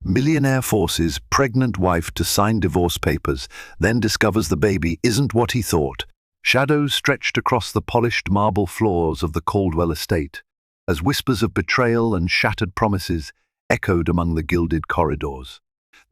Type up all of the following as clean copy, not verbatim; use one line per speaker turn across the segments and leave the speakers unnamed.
Millionaire forces pregnant wife to sign divorce papers, then discovers the baby isn't what he thought. Shadows stretched across the polished marble floors of the Caldwell estate, as whispers of betrayal and shattered promises echoed among the gilded corridors.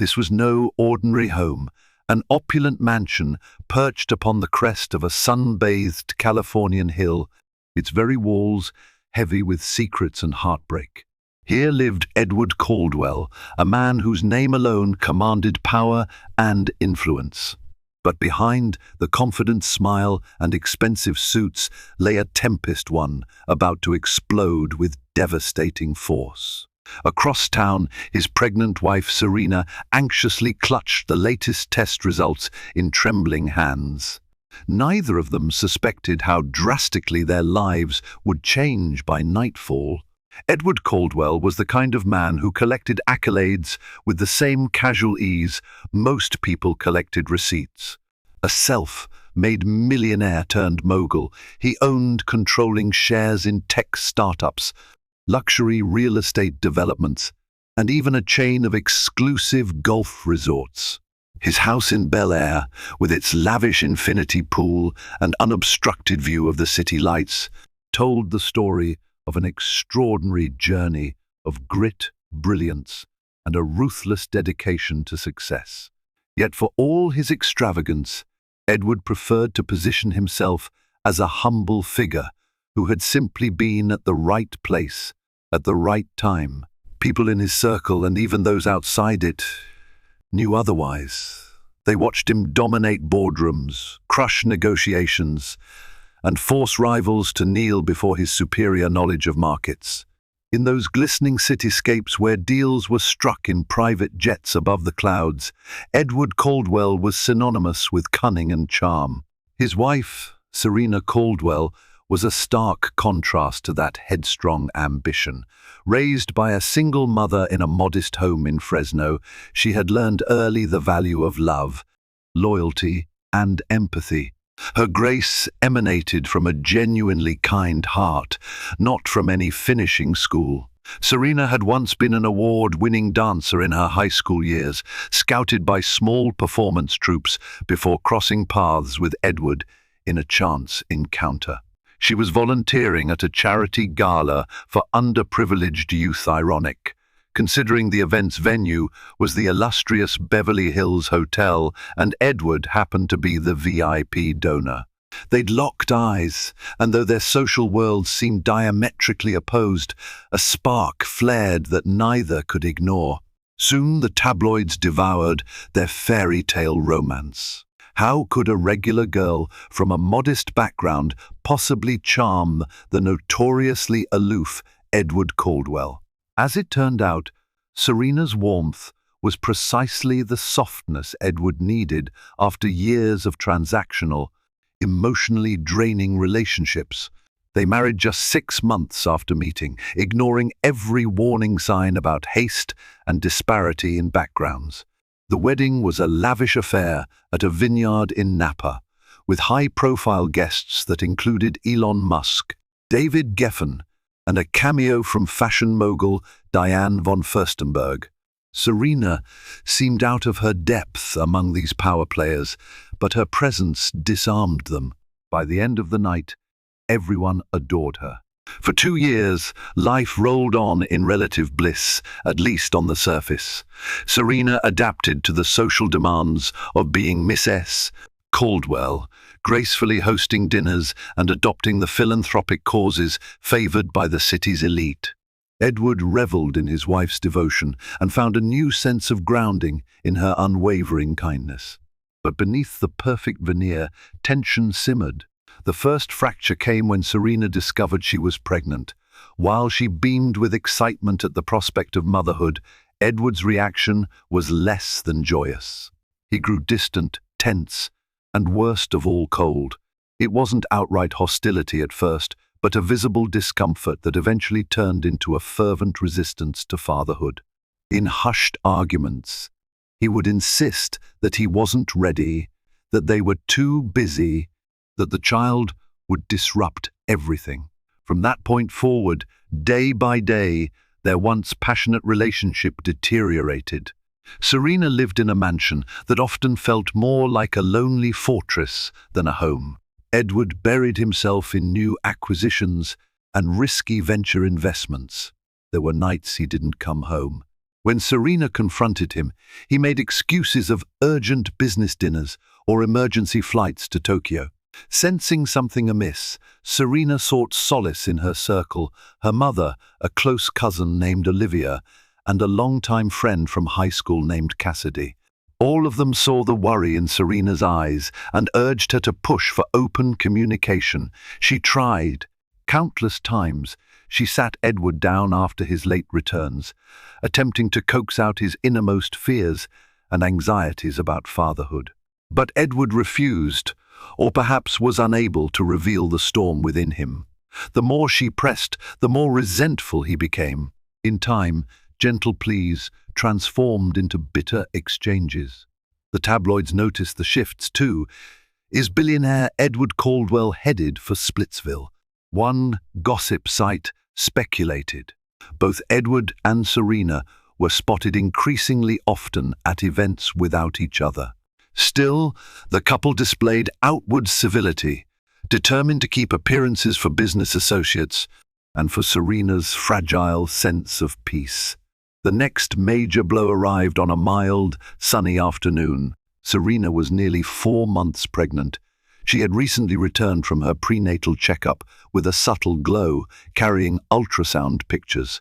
This was no ordinary home, an opulent mansion perched upon the crest of a sun-bathed Californian hill, its very walls heavy with secrets and heartbreak. Here lived Edward Caldwell, a man whose name alone commanded power and influence. But behind the confident smile and expensive suits lay a tempest one about to explode with devastating force. Across town, his pregnant wife Serena anxiously clutched the latest test results in trembling hands. Neither of them suspected how drastically their lives would change by nightfall. Edward Caldwell was the kind of man who collected accolades with the same casual ease most people collected receipts. A self-made millionaire turned mogul, he owned controlling shares in tech startups, luxury real estate developments, and even a chain of exclusive golf resorts. His house in Bel Air, with its lavish infinity pool and unobstructed view of the city lights, told the story of an extraordinary journey of grit, brilliance, and a ruthless dedication to success. Yet for all his extravagance, Edward preferred to position himself as a humble figure who had simply been at the right place at the right time. People in his circle, and even those outside it, knew otherwise. They watched him dominate boardrooms, crush negotiations, and force rivals to kneel before his superior knowledge of markets. In those glistening cityscapes where deals were struck in private jets above the clouds, Edward Caldwell was synonymous with cunning and charm. His wife, Serena Caldwell, was a stark contrast to that headstrong ambition. Raised by a single mother in a modest home in Fresno, she had learned early the value of love, loyalty, and empathy. Her grace emanated from a genuinely kind heart, not from any finishing school. Serena had once been an award-winning dancer in her high school years, scouted by small performance troupes before crossing paths with Edward in a chance encounter. She was volunteering at a charity gala for underprivileged youth. Ironic, considering the event's venue was the illustrious Beverly Hills Hotel, and Edward happened to be the VIP donor. They'd locked eyes, and though their social worlds seemed diametrically opposed, a spark flared that neither could ignore. Soon the tabloids devoured their fairy tale romance. How could a regular girl from a modest background possibly charm the notoriously aloof Edward Caldwell? As it turned out, Serena's warmth was precisely the softness Edward needed after years of transactional, emotionally draining relationships. They married just 6 months after meeting, ignoring every warning sign about haste and disparity in backgrounds. The wedding was a lavish affair at a vineyard in Napa, with high-profile guests that included Elon Musk, David Geffen, and a cameo from fashion mogul Diane von Furstenberg. Serena seemed out of her depth among these power players, but her presence disarmed them. By the end of the night, everyone adored her. For 2 years, life rolled on in relative bliss, at least on the surface. Serena adapted to the social demands of being Miss S. Caldwell, gracefully hosting dinners and adopting the philanthropic causes favored by the city's elite. Edward reveled in his wife's devotion and found a new sense of grounding in her unwavering kindness. But beneath the perfect veneer, tension simmered. The first fracture came when Serena discovered she was pregnant. While she beamed with excitement at the prospect of motherhood, Edward's reaction was less than joyous. He grew distant, tense, and worst of all, cold. It wasn't outright hostility at first, but a visible discomfort that eventually turned into a fervent resistance to fatherhood. In hushed arguments, he would insist that he wasn't ready, that they were too busy, that the child would disrupt everything. From that point forward, day by day, Their once passionate relationship deteriorated. Serena lived in a mansion that often felt more like a lonely fortress than a home. Edward buried himself in new acquisitions and risky venture investments. There were nights he didn't come home. When Serena confronted him, he made excuses of urgent business dinners or emergency flights to Tokyo. Sensing something amiss, Serena sought solace in her circle, her mother, a close cousin named Olivia, and a longtime friend from high school named Cassidy. All of them saw the worry in Serena's eyes and urged her to push for open communication. She tried. Countless times, she sat Edward down after his late returns, attempting to coax out his innermost fears and anxieties about fatherhood. But Edward refused, or perhaps was unable to reveal the storm within him. The more she pressed, the more resentful he became. In time, gentle pleas transformed into bitter exchanges. The tabloids noticed the shifts too. Is billionaire Edward Caldwell headed for Splitsville? One gossip site speculated. Both Edward and Serena were spotted increasingly often at events without each other. Still, the couple displayed outward civility, determined to keep appearances for business associates and for Serena's fragile sense of peace. The next major blow arrived on a mild, sunny afternoon. Serena was nearly 4 months pregnant. She had recently returned from her prenatal checkup with a subtle glow, carrying ultrasound pictures.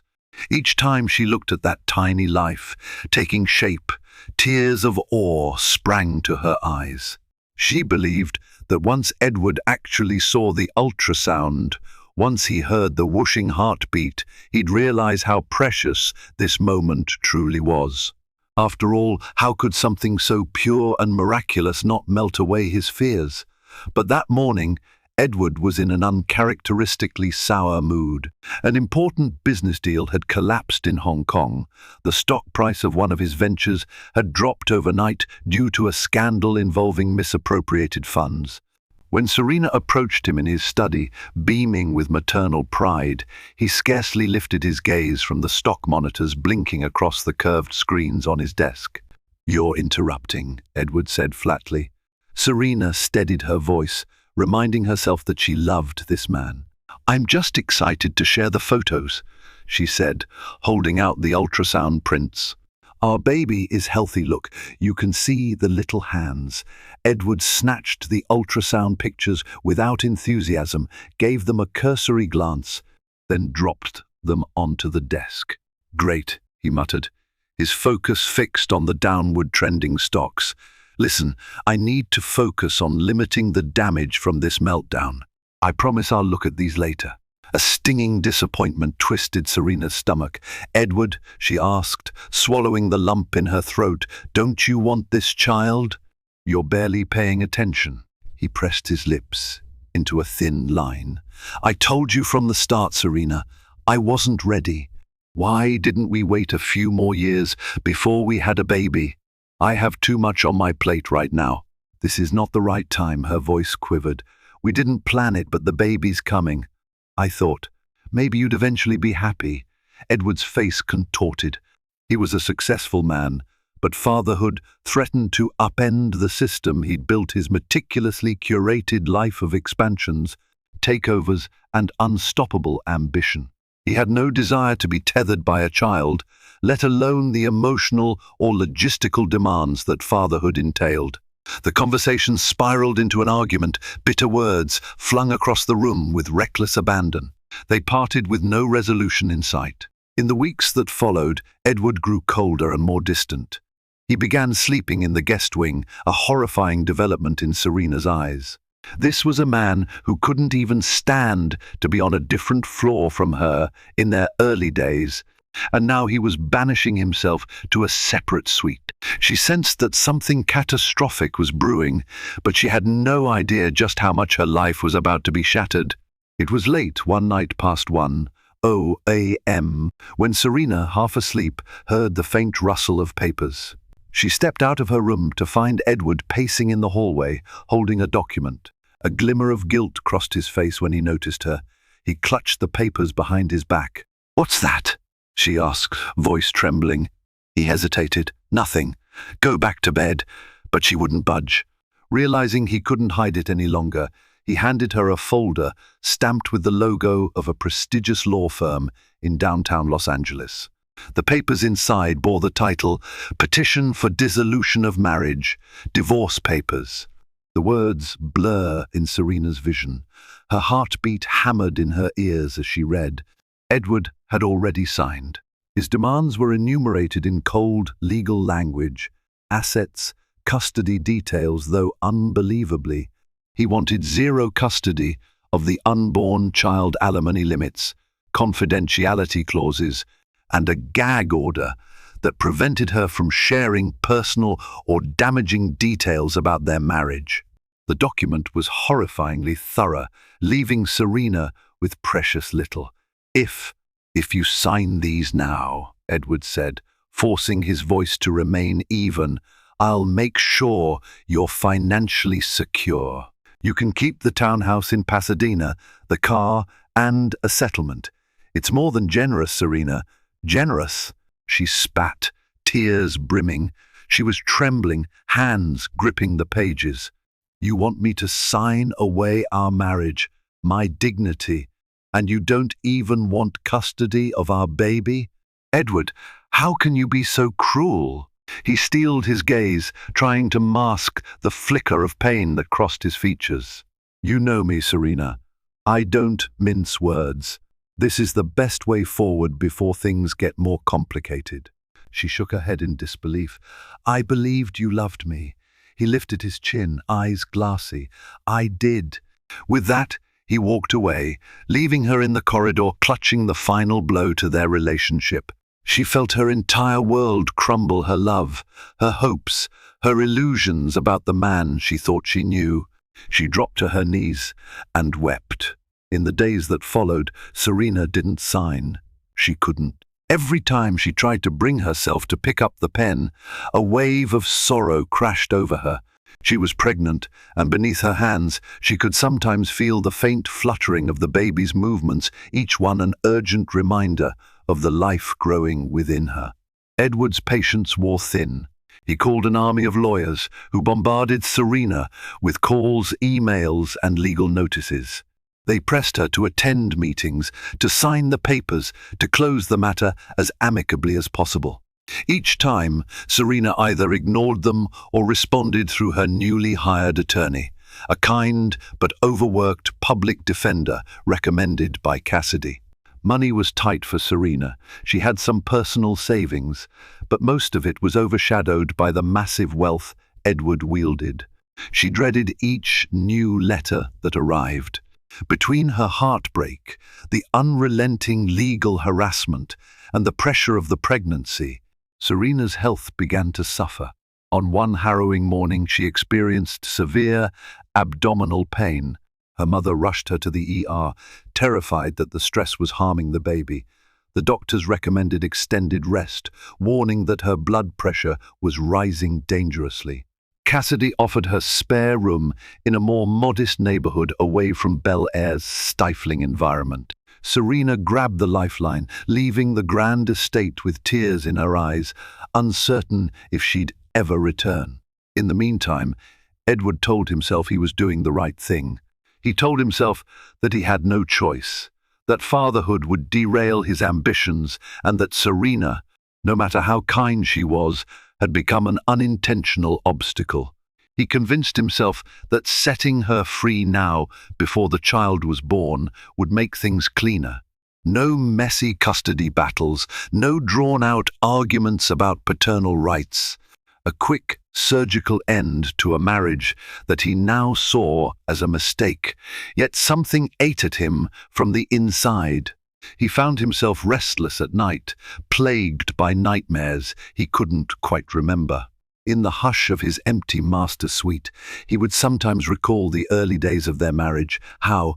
Each time she looked at that tiny life, taking shape, tears of awe sprang to her eyes. She believed that once Edward actually saw the ultrasound, once he heard the whooshing heartbeat, he'd realize how precious this moment truly was. After all, how could something so pure and miraculous not melt away his fears? But that morning, Edward was in an uncharacteristically sour mood. An important business deal had collapsed in Hong Kong. The stock price of one of his ventures had dropped overnight due to a scandal involving misappropriated funds. When Serena approached him in his study, beaming with maternal pride, he scarcely lifted his gaze from the stock monitors blinking across the curved screens on his desk. "You're interrupting," Edward said flatly. Serena steadied her voice, reminding herself that she loved this man. "I'm just excited to share the photos," she said, holding out the ultrasound prints. "Our baby is healthy. Look, you can see the little hands." Edward snatched the ultrasound pictures without enthusiasm, gave them a cursory glance, then dropped them onto the desk. "Great," he muttered, his focus fixed on the downward trending stocks. "Listen, I need to focus on limiting the damage from this meltdown. I promise I'll look at these later." A stinging disappointment twisted Serena's stomach. "Edward," she asked, swallowing the lump in her throat, "don't you want this child?" "You're barely paying attention." He pressed his lips into a thin line. "I told you from the start, Serena. I wasn't ready. Why didn't we wait a few more years before we had a baby? I have too much on my plate right now." "This is not the right time," her voice quivered. "We didn't plan it, but the baby's coming. I thought, maybe you'd eventually be happy." Edward's face contorted. He was a successful man, but fatherhood threatened to upend the system he'd built his meticulously curated life of expansions, takeovers, and unstoppable ambition. He had no desire to be tethered by a child, let alone the emotional or logistical demands that fatherhood entailed. The conversation spiraled into an argument, bitter words flung across the room with reckless abandon. They parted with no resolution in sight. In the weeks that followed, Edward grew colder and more distant. He began sleeping in the guest wing, a horrifying development in Serena's eyes. This was a man who couldn't even stand to be on a different floor from her in their early days, and now he was banishing himself to a separate suite. She sensed that something catastrophic was brewing, but she had no idea just how much her life was about to be shattered. It was late, one night past 1:00 a.m., when Serena, half asleep, heard the faint rustle of papers. She stepped out of her room to find Edward pacing in the hallway, holding a document. A glimmer of guilt crossed his face when he noticed her. He clutched the papers behind his back. "What's that?" she asked, voice trembling. He hesitated. Nothing. Go back to bed. But she wouldn't budge. Realizing he couldn't hide it any longer, he handed her a folder stamped with the logo of a prestigious law firm in downtown Los Angeles. The papers inside bore the title, Petition for Dissolution of Marriage, Divorce Papers. The words blur in Serena's vision. Her heartbeat hammered in her ears as she read. Edward had already signed. His demands were enumerated in cold, legal language. Assets, custody details, though unbelievably. He wanted zero custody of the unborn child alimony limits, confidentiality clauses, and a gag order that prevented her from sharing personal or damaging details about their marriage. The document was horrifyingly thorough, leaving Serena with precious little. If you sign these now, Edward said, forcing his voice to remain even, I'll make sure you're financially secure. You can keep the townhouse in Pasadena, the car, and a settlement. It's more than generous, Serena. Generous, she spat, tears brimming. She was trembling, hands gripping the pages. You want me to sign away our marriage, my dignity, and you don't even want custody of our baby? Edward, how can you be so cruel? He steeled his gaze, trying to mask the flicker of pain that crossed his features. You know me, Serena. I don't mince words. This is the best way forward before things get more complicated. She shook her head in disbelief. I believed you loved me. He lifted his chin, eyes glassy. I did. With that, he walked away, leaving her in the corridor clutching the final blow to their relationship. She felt her entire world crumble, her love, her hopes, her illusions about the man she thought she knew. She dropped to her knees and wept. In the days that followed, Serena didn't sign. She couldn't. Every time she tried to bring herself to pick up the pen, a wave of sorrow crashed over her. She was pregnant, and beneath her hands she could sometimes feel the faint fluttering of the baby's movements, each one an urgent reminder of the life growing within her. Edward's patience wore thin. He called an army of lawyers who bombarded Serena with calls, emails, and legal notices. They pressed her to attend meetings, to sign the papers, to close the matter as amicably as possible. Each time, Serena either ignored them or responded through her newly hired attorney, a kind but overworked public defender recommended by Cassidy. Money was tight for Serena. She had some personal savings, but most of it was overshadowed by the massive wealth Edward wielded. She dreaded each new letter that arrived. Between her heartbreak, the unrelenting legal harassment, and the pressure of the pregnancy, Serena's health began to suffer. On one harrowing morning, she experienced severe abdominal pain. Her mother rushed her to the ER, terrified that the stress was harming the baby. The doctors recommended extended rest, warning that her blood pressure was rising dangerously. Cassidy offered her spare room in a more modest neighborhood away from Bel Air's stifling environment. Serena grabbed the lifeline, leaving the grand estate with tears in her eyes, uncertain if she'd ever return. In the meantime, Edward told himself he was doing the right thing. He told himself that he had no choice, that fatherhood would derail his ambitions, and that Serena, no matter how kind she was, had become an unintentional obstacle. He convinced himself that setting her free now, before the child was born, would make things cleaner. No messy custody battles, no drawn-out arguments about paternal rights. A quick, surgical end to a marriage that he now saw as a mistake, yet something ate at him from the inside. He found himself restless at night, plagued by nightmares he couldn't quite remember. In the hush of his empty master suite, he would sometimes recall the early days of their marriage, how,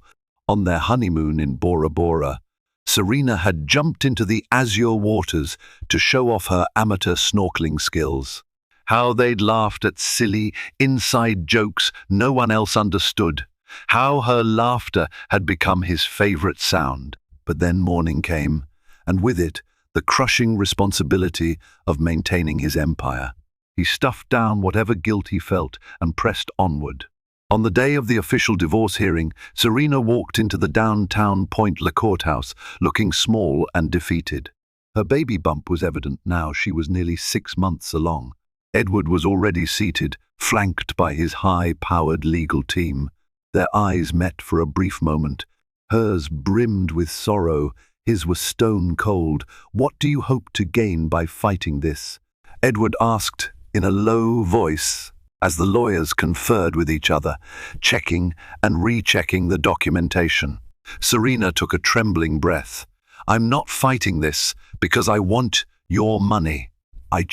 on their honeymoon in Bora Bora, Serena had jumped into the azure waters to show off her amateur snorkeling skills. How they'd laughed at silly, inside jokes no one else understood. How her laughter had become his favorite sound. But then morning came, and with it, the crushing responsibility of maintaining his empire. He stuffed down whatever guilt he felt and pressed onward. On the day of the official divorce hearing, Serena walked into the downtown Point La courthouse, looking small and defeated. Her baby bump was evident now she was nearly 6 months along. Edward was already seated, flanked by his high-powered legal team. Their eyes met for a brief moment. Hers brimmed with sorrow, his was stone cold. "What do you hope to gain by fighting this?" Edward asked in a low voice, as the lawyers conferred with each other, checking and rechecking the documentation. Serena took a trembling breath. "I'm not fighting this because I want your money. I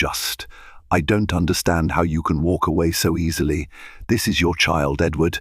don't understand how you can walk away so easily. This is your child, Edward.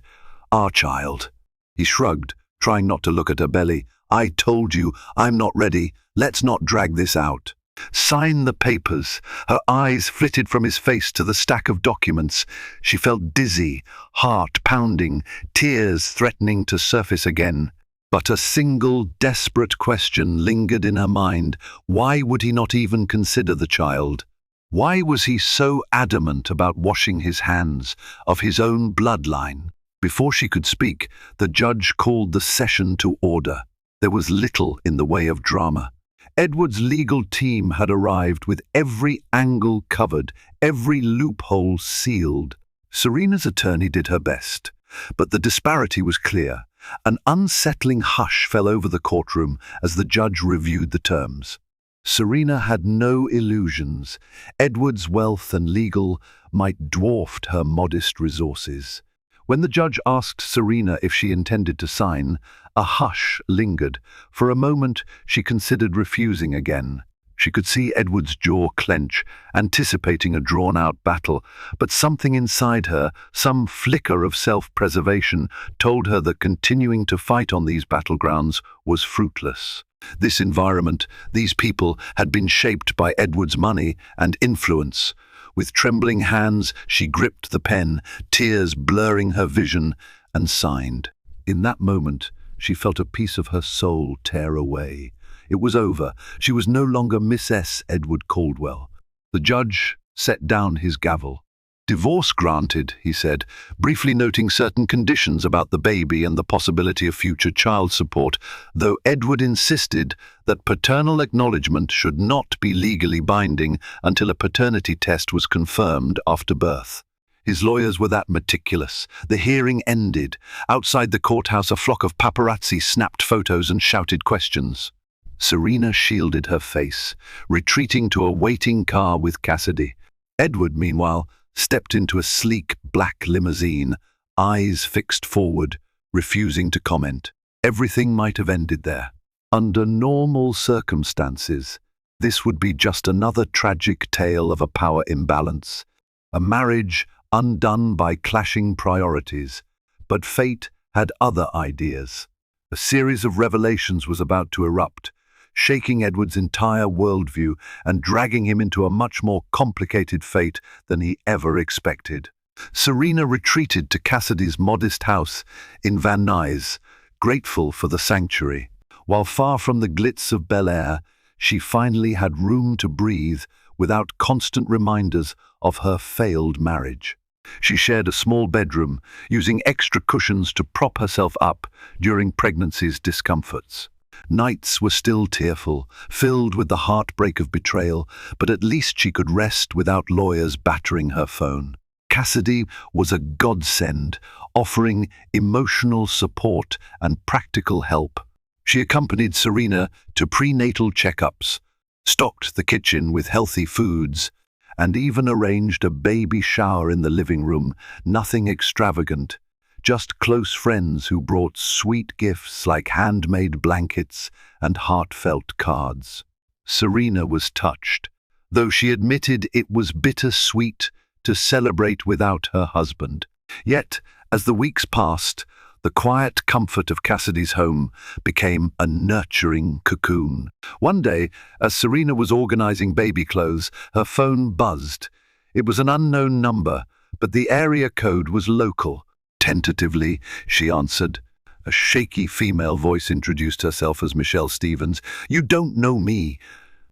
Our child." He shrugged, trying not to look at her belly. "I told you, I'm not ready. Let's not drag this out." "Sign the papers." Her eyes flitted from his face to the stack of documents. She felt dizzy, heart pounding, tears threatening to surface again. But a single, desperate question lingered in her mind. Why would he not even consider the child? Why was he so adamant about washing his hands of his own bloodline? Before she could speak, the judge called the session to order. There was little in the way of drama. Edward's legal team had arrived with every angle covered, every loophole sealed. Serena's attorney did her best, but the disparity was clear. An unsettling hush fell over the courtroom as the judge reviewed the terms. Serena had no illusions. Edward's wealth and legal might dwarfed her modest resources. When the judge asked Serena if she intended to sign, a hush lingered. For a moment, she considered refusing again. She could see Edward's jaw clench, anticipating a drawn-out battle, but something inside her, some flicker of self-preservation, told her that continuing to fight on these battlegrounds was fruitless. This environment, these people, had been shaped by Edward's money and influence. With trembling hands, she gripped the pen, tears blurring her vision, and signed. In that moment, she felt a piece of her soul tear away. It was over. She was no longer Miss S. Edward Caldwell. The judge set down his gavel. "Divorce granted," he said, briefly noting certain conditions about the baby and the possibility of future child support, though Edward insisted that paternal acknowledgement should not be legally binding until a paternity test was confirmed after birth. His lawyers were that meticulous. The hearing ended. Outside the courthouse, a flock of paparazzi snapped photos and shouted questions. Serena shielded her face, retreating to a waiting car with Cassidy. Edward, meanwhile, stepped into a sleek black limousine, eyes fixed forward, refusing to comment. Everything might have ended there. Under normal circumstances, this would be just another tragic tale of a power imbalance, a marriage undone by clashing priorities. But fate had other ideas. A series of revelations was about to erupt, shaking Edward's entire worldview and dragging him into a much more complicated fate than he ever expected. Serena retreated to Cassidy's modest house in Van Nuys, grateful for the sanctuary. While far from the glitz of Bel Air, she finally had room to breathe without constant reminders of her failed marriage. She shared a small bedroom, using extra cushions to prop herself up during pregnancy's discomforts. Nights were still tearful, filled with the heartbreak of betrayal, but at least she could rest without lawyers battering her phone. Cassidy was a godsend, offering emotional support and practical help. She accompanied Serena to prenatal checkups, stocked the kitchen with healthy foods, and even arranged a baby shower in the living room. Nothing extravagant, just close friends who brought sweet gifts like handmade blankets and heartfelt cards. Serena was touched, though she admitted it was bittersweet to celebrate without her husband. Yet, as the weeks passed, the quiet comfort of Cassidy's home became a nurturing cocoon. One day, as Serena was organizing baby clothes, her phone buzzed. It was an unknown number, but the area code was local. Tentatively, she answered. A shaky female voice introduced herself as Michelle Stevens. "You don't know me."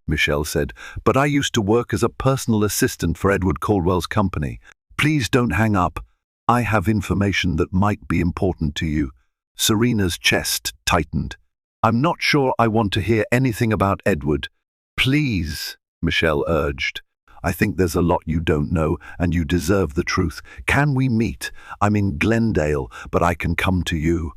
Michelle said, "but I used to work as a personal assistant for Edward Caldwell's company. Please don't hang up. I have information that might be important to you." Serena's chest tightened. "I'm not sure I want to hear anything about Edward." "Please," Michelle urged. "I think there's a lot you don't know, and you deserve the truth. Can we meet? I'm in Glendale, but I can come to you."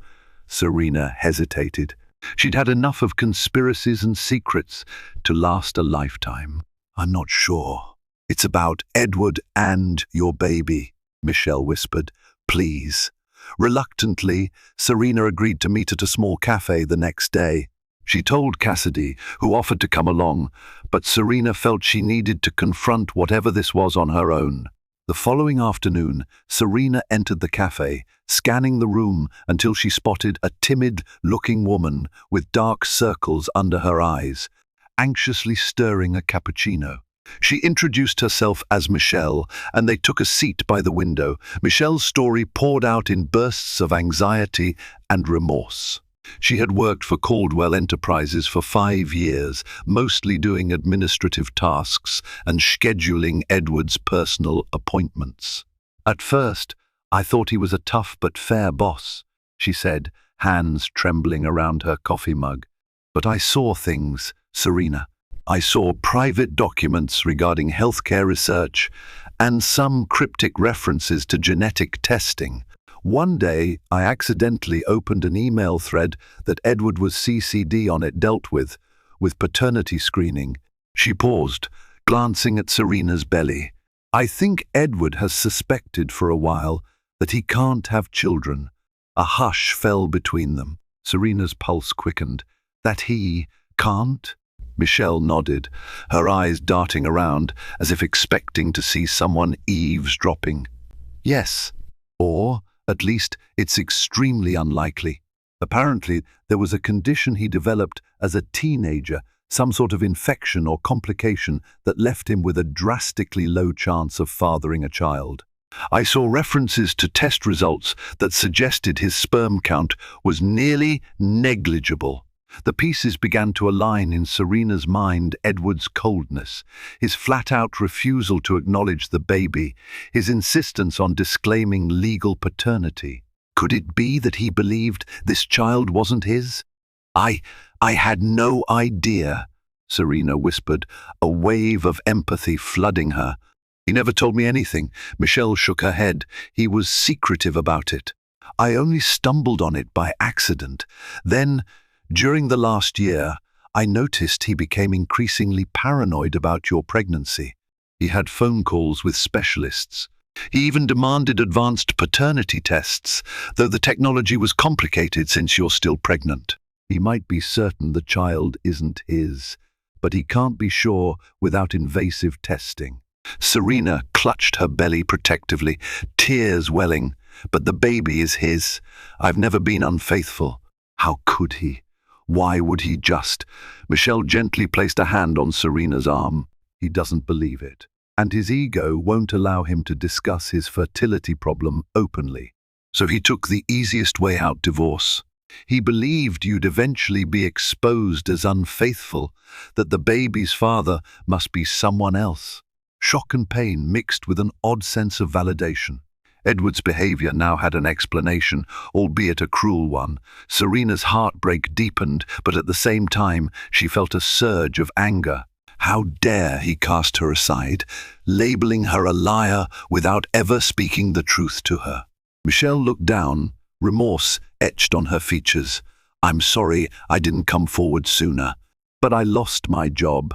Serena hesitated. She'd had enough of conspiracies and secrets to last a lifetime. "I'm not sure. It's about Edward and your baby," Michelle whispered. "Please." Reluctantly, Serena agreed to meet at a small cafe the next day. She told Cassidy, who offered to come along, but Serena felt she needed to confront whatever this was on her own. The following afternoon, Serena entered the cafe, scanning the room until she spotted a timid-looking woman with dark circles under her eyes, anxiously stirring a cappuccino. She introduced herself as Michelle, and they took a seat by the window. Michelle's story poured out in bursts of anxiety and remorse. She had worked for Caldwell Enterprises for 5 years, mostly doing administrative tasks and scheduling Edward's personal appointments. "At first, I thought he was a tough but fair boss," she said, hands trembling around her coffee mug. "But I saw things, Serena. I saw private documents regarding healthcare research and some cryptic references to genetic testing. One day, I accidentally opened an email thread that Edward was CC'd on it dealt with paternity screening." She paused, glancing at Serena's belly. "I think Edward has suspected for a while that he can't have children." A hush fell between them. Serena's pulse quickened. "That he can't?" Michelle nodded, her eyes darting around as if expecting to see someone eavesdropping. "Yes, or at least it's extremely unlikely. Apparently, there was a condition he developed as a teenager, some sort of infection or complication that left him with a drastically low chance of fathering a child. I saw references to test results that suggested his sperm count was nearly negligible." The pieces began to align in Serena's mind. Edward's coldness, his flat-out refusal to acknowledge the baby, his insistence on disclaiming legal paternity. Could it be that he believed this child wasn't his? I had no idea," Serena whispered, a wave of empathy flooding her. "He never told me anything." Michelle shook her head. "He was secretive about it. I only stumbled on it by accident. Then, during the last year, I noticed he became increasingly paranoid about your pregnancy. He had phone calls with specialists. He even demanded advanced paternity tests, though the technology was complicated since you're still pregnant. He might be certain the child isn't his, but he can't be sure without invasive testing." Serena clutched her belly protectively, tears welling. "But the baby is his. I've never been unfaithful. How could he? Why would he just?" Michelle gently placed a hand on Serena's arm. "He doesn't believe it, and his ego won't allow him to discuss his fertility problem openly. So he took the easiest way out: divorce. He believed you'd eventually be exposed as unfaithful, that the baby's father must be someone else." Shock and pain mixed with an odd sense of validation. Edward's behavior now had an explanation, albeit a cruel one. Serena's heartbreak deepened, but at the same time, she felt a surge of anger. How dare he cast her aside, labeling her a liar without ever speaking the truth to her. Michelle looked down, remorse etched on her features. "I'm sorry I didn't come forward sooner, but I lost my job,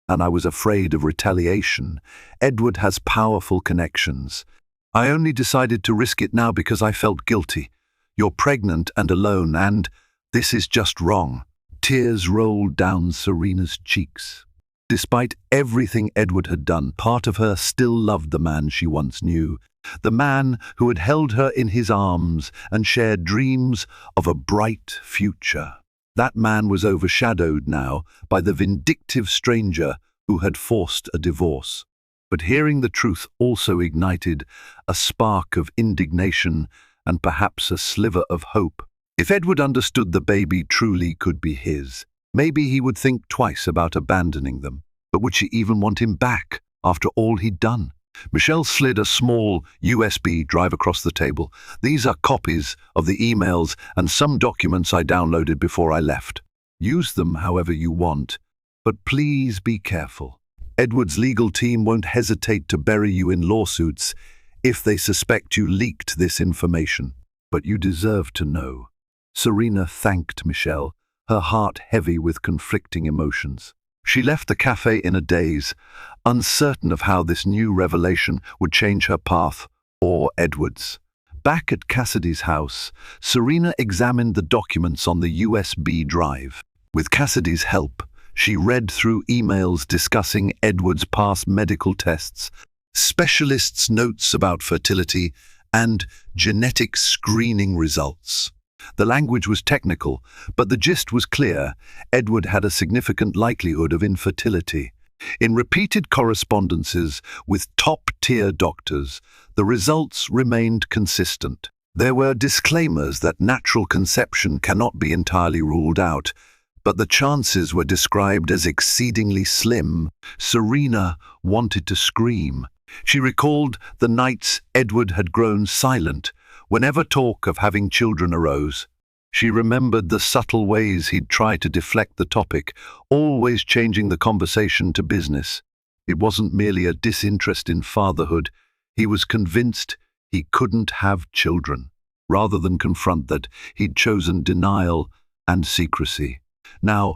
and I was afraid of retaliation. Edward has powerful connections. I only decided to risk it now because I felt guilty. You're pregnant and alone, and this is just wrong." Tears rolled down Serena's cheeks. Despite everything Edward had done, part of her still loved the man she once knew, the man who had held her in his arms and shared dreams of a bright future. That man was overshadowed now by the vindictive stranger who had forced a divorce. But hearing the truth also ignited a spark of indignation and perhaps a sliver of hope. If Edward understood the baby truly could be his, Maybe he would think twice about abandoning them. But would she even want him back after all he'd done? Michelle slid a small USB drive across the table. These are copies of the emails and some documents I downloaded before I left. Use them however you want, but please be careful. Edward's legal team won't hesitate to bury you in lawsuits if they suspect you leaked this information. But you deserve to know. Serena thanked Michelle, her heart heavy with conflicting emotions. She left the cafe in a daze, uncertain of how this new revelation would change her path or Edward's. Back at Cassidy's house, Serena examined the documents on the USB drive. With Cassidy's help, she read through emails discussing Edward's past medical tests, specialists' notes about fertility, and genetic screening results. The language was technical, but the gist was clear. Edward had a significant likelihood of infertility. In repeated correspondences with top-tier doctors, the results remained consistent. There were disclaimers that natural conception cannot be entirely ruled out, but the chances were described as exceedingly slim. Serena wanted to scream. She recalled the nights Edward had grown silent whenever talk of having children arose. She remembered the subtle ways he'd tried to deflect the topic, always changing the conversation to business. It wasn't merely a disinterest in fatherhood. He was convinced he couldn't have children. Rather than confront that, he'd chosen denial and secrecy. Now,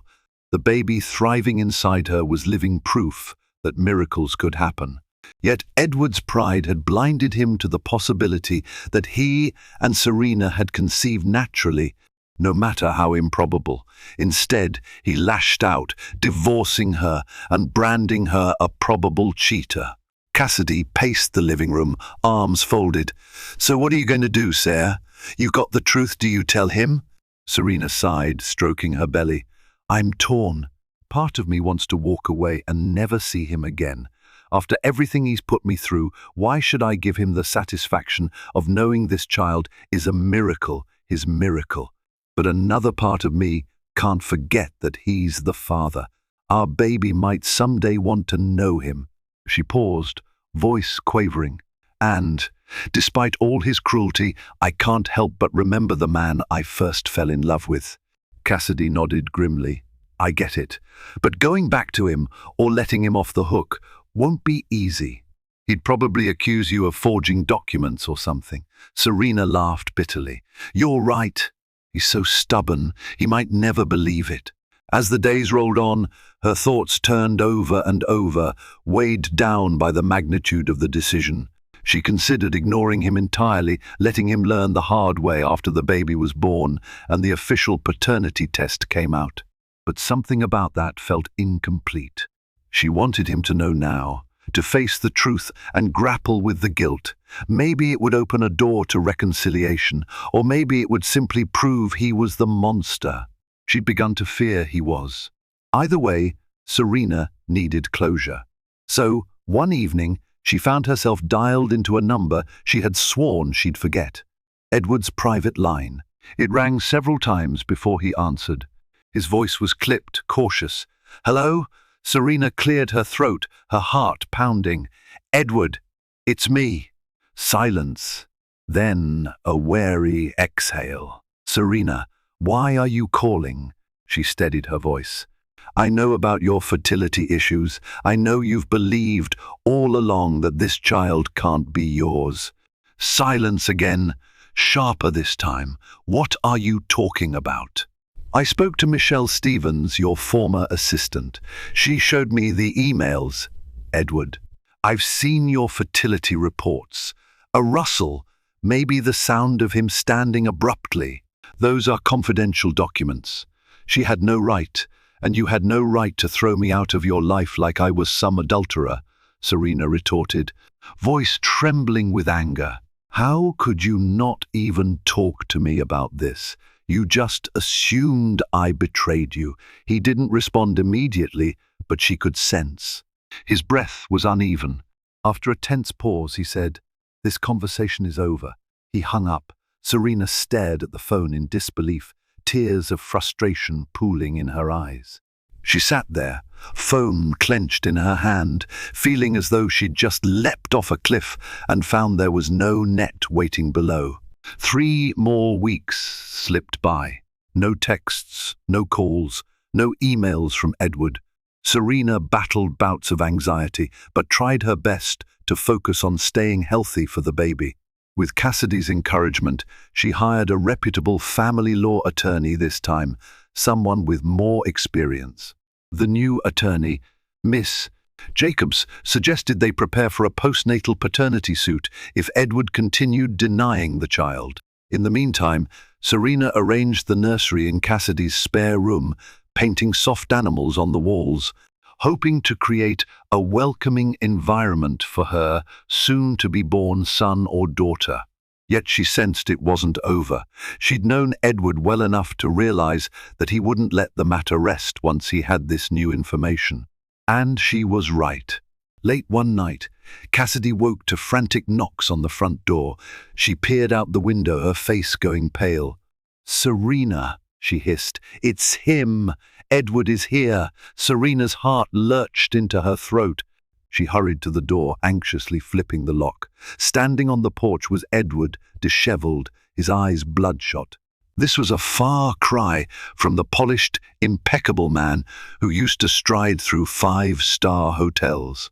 the baby thriving inside her was living proof that miracles could happen. Yet Edward's pride had blinded him to the possibility that he and Serena had conceived naturally, no matter how improbable. Instead, he lashed out, divorcing her and branding her a probable cheater. Cassidy paced the living room, arms folded. "So what are you going to do, Sarah? You got the truth, do you tell him?" Serena sighed, stroking her belly. "I'm torn. Part of me wants to walk away and never see him again. After everything he's put me through, why should I give him the satisfaction of knowing this child is a miracle, his miracle? But another part of me can't forget that he's the father. Our baby might someday want to know him." She paused, voice quavering. "And, despite all his cruelty, I can't help but remember the man I first fell in love with." Cassidy nodded grimly. "I get it. But going back to him, or letting him off the hook, won't be easy. He'd probably accuse you of forging documents or something." Serena laughed bitterly. "You're right. He's so stubborn, he might never believe it." As the days rolled on, her thoughts turned over and over, weighed down by the magnitude of the decision. She considered ignoring him entirely, letting him learn the hard way after the baby was born and the official paternity test came out. But something about that felt incomplete. She wanted him to know now, to face the truth and grapple with the guilt. Maybe it would open a door to reconciliation, or maybe it would simply prove he was the monster she'd begun to fear he was. Either way, Serena needed closure. So, one evening, she found herself dialed into a number she had sworn she'd forget. Edward's private line. It rang several times before he answered. His voice was clipped, cautious. "Hello?" Serena cleared her throat, her heart pounding. "Edward, it's me." Silence. Then a wary exhale. "Serena, why are you calling?" She steadied her voice. "I know about your fertility issues. I know you've believed all along that this child can't be yours." Silence again, sharper this time. "What are you talking about?" "I spoke to Michelle Stevens, your former assistant. She showed me the emails." "Edward, I've seen your fertility reports. A rustle, maybe the sound of him standing abruptly. Those are confidential documents. She had no right, and you had no right to throw me out of your life like I was some adulterer," Serena retorted, voice trembling with anger. "How could you not even talk to me about this? You just assumed I betrayed you." He didn't respond immediately, but she could sense. His breath was uneven. After a tense pause, he said, "This conversation is over." He hung up. Serena stared at the phone in disbelief. tears of frustration pooling in her eyes. She sat there, foam clenched in her hand, feeling as though she'd just leapt off a cliff and found there was no net waiting below. 3 more weeks slipped by. No texts, no calls, no emails from Edward. Serena battled bouts of anxiety, but tried her best to focus on staying healthy for the baby. With Cassidy's encouragement, she hired a reputable family law attorney this time, someone with more experience. The new attorney, Miss Jacobs, suggested they prepare for a postnatal paternity suit if Edward continued denying the child. In the meantime, Serena arranged the nursery in Cassidy's spare room, painting soft animals on the walls, hoping to create a welcoming environment for her soon-to-be-born son or daughter. Yet she sensed it wasn't over. She'd known Edward well enough to realize that he wouldn't let the matter rest once he had this new information. And she was right. Late one night, Cassidy woke to frantic knocks on the front door. She peered out the window, her face going pale. "Serena," she hissed. "It's him! Edward is here!" Serena's heart lurched into her throat. She hurried to the door, anxiously flipping the lock. Standing on the porch was Edward, disheveled, his eyes bloodshot. This was a far cry from the polished, impeccable man who used to stride through 5-star hotels.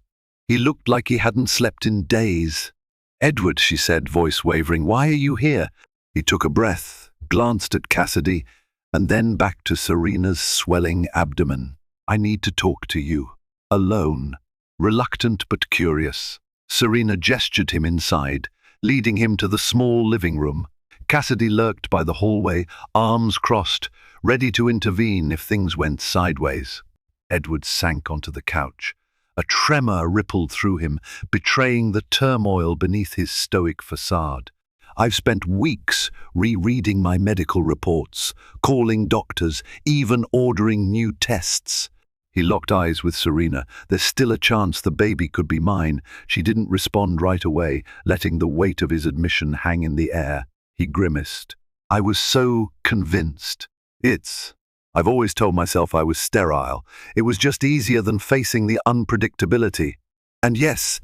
He looked like he hadn't slept in days. "Edward," she said, voice wavering, "why are you here?" He took a breath, glanced at Cassidy, and then back to Serena's swelling abdomen. "I need to talk to you. Alone." Reluctant but curious, Serena gestured him inside, leading him to the small living room. Cassidy lurked by the hallway, arms crossed, ready to intervene if things went sideways. Edward sank onto the couch. A tremor rippled through him, betraying the turmoil beneath his stoic facade. "I've spent weeks rereading my medical reports, calling doctors, even ordering new tests." He locked eyes with Serena. "There's still a chance the baby could be mine." She didn't respond right away, letting the weight of his admission hang in the air. He grimaced. "I was so convinced. I've always told myself I was sterile. It was just easier than facing the unpredictability. And yes,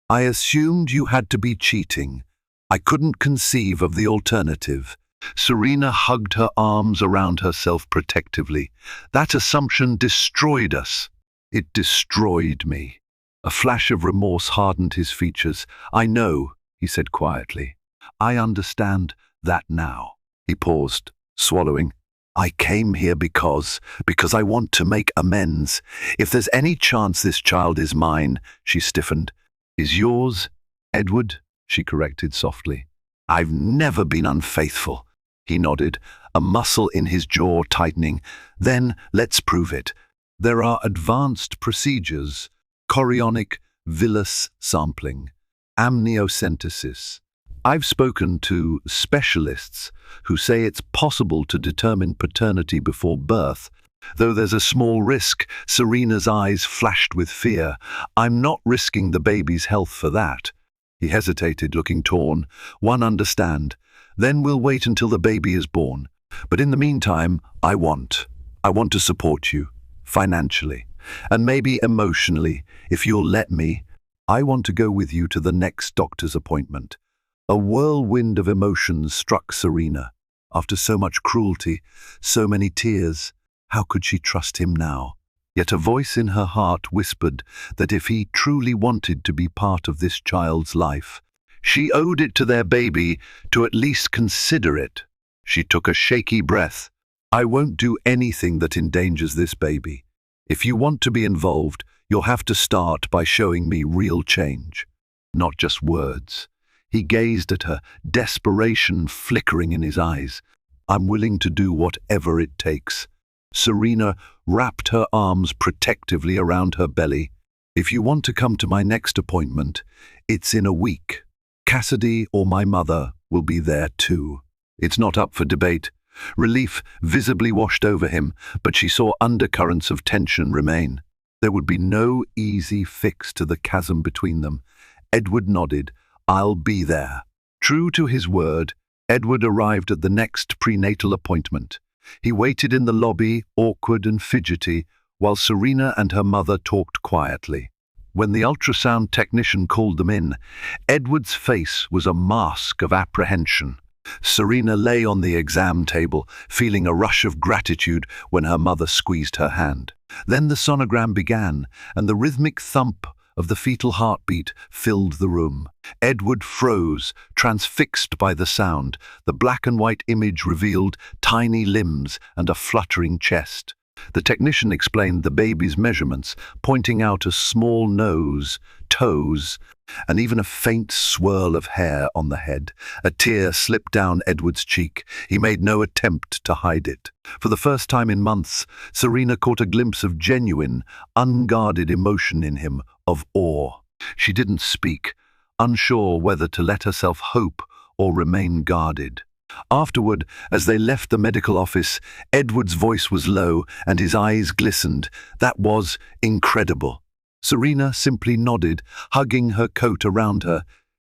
I assumed you had to be cheating. I couldn't conceive of the alternative." Serena hugged her arms around herself protectively. "That assumption destroyed us." "It destroyed me." A flash of remorse hardened his features. "I know," he said quietly. "I understand that now." He paused, swallowing. "I came here because I want to make amends. If there's any chance this child is mine," she stiffened. "Is yours, Edward?" she corrected softly. "I've never been unfaithful." He nodded, a muscle in his jaw tightening. "Then let's prove it. There are advanced procedures: chorionic villus sampling, amniocentesis. I've spoken to specialists who say it's possible to determine paternity before birth, though there's a small risk." Serena's eyes flashed with fear. "I'm not risking the baby's health for that." He hesitated, looking torn. "One, understand. Then we'll wait until the baby is born. But in the meantime, I want to support you, financially, and maybe emotionally, if you'll let me. I want to go with you to the next doctor's appointment." A whirlwind of emotions struck Serena. After so much cruelty, so many tears, how could she trust him now? Yet a voice in her heart whispered that if he truly wanted to be part of this child's life, she owed it to their baby to at least consider it. She took a shaky breath. "I won't do anything that endangers this baby. If you want to be involved, you'll have to start by showing me real change, not just words." He gazed at her, desperation flickering in his eyes. "I'm willing to do whatever it takes." Serena wrapped her arms protectively around her belly. "If you want to come to my next appointment, it's in a week. Cassidy or my mother will be there too." It's not up for debate. Relief visibly washed over him, but she saw undercurrents of tension remain. There would be no easy fix to the chasm between them. Edward nodded. "I'll be there." True to his word, Edward arrived at the next prenatal appointment. He waited in the lobby, awkward and fidgety, while Serena and her mother talked quietly. When the ultrasound technician called them in, Edward's face was a mask of apprehension. Serena lay on the exam table, feeling a rush of gratitude when her mother squeezed her hand. Then the sonogram began, and the rhythmic thump of the fetal heartbeat filled the room. Edward froze, transfixed by the sound. The black and white image revealed tiny limbs and a fluttering chest. The technician explained the baby's measurements, pointing out a small nose, toes, and even a faint swirl of hair on the head. A tear slipped down Edward's cheek. He made no attempt to hide it. For the first time in months, Serena caught a glimpse of genuine, unguarded emotion in him, of awe. She didn't speak, unsure whether to let herself hope or remain guarded. Afterward, as they left the medical office, Edward's voice was low and his eyes glistened. That was incredible. Serena simply nodded, hugging her coat around her.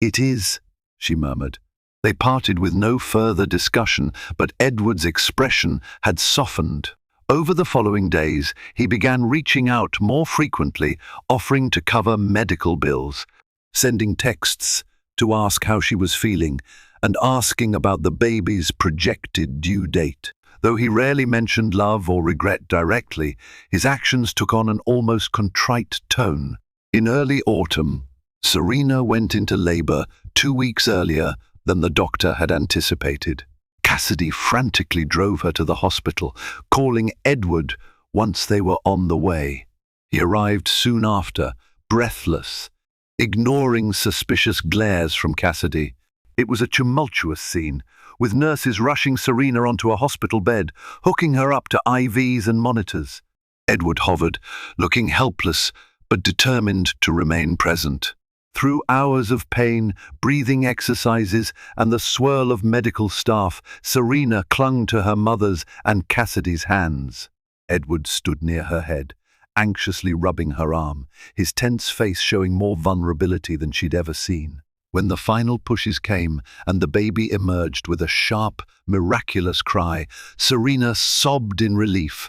"It is," she murmured. They parted with no further discussion, but Edward's expression had softened. Over the following days, he began reaching out more frequently, offering to cover medical bills, sending texts to ask how she was feeling, and asking about the baby's projected due date. Though he rarely mentioned love or regret directly, his actions took on an almost contrite tone. In early autumn, Serena went into labor 2 weeks earlier than the doctor had anticipated. Cassidy frantically drove her to the hospital, calling Edward once they were on the way. He arrived soon after, breathless, ignoring suspicious glares from Cassidy. It was a tumultuous scene, with nurses rushing Serena onto a hospital bed, hooking her up to IVs and monitors. Edward hovered, looking helpless but determined to remain present. Through hours of pain, breathing exercises, and the swirl of medical staff, Serena clung to her mother's and Cassidy's hands. Edward stood near her head, anxiously rubbing her arm, his tense face showing more vulnerability than she'd ever seen. When the final pushes came and the baby emerged with a sharp, miraculous cry, Serena sobbed in relief,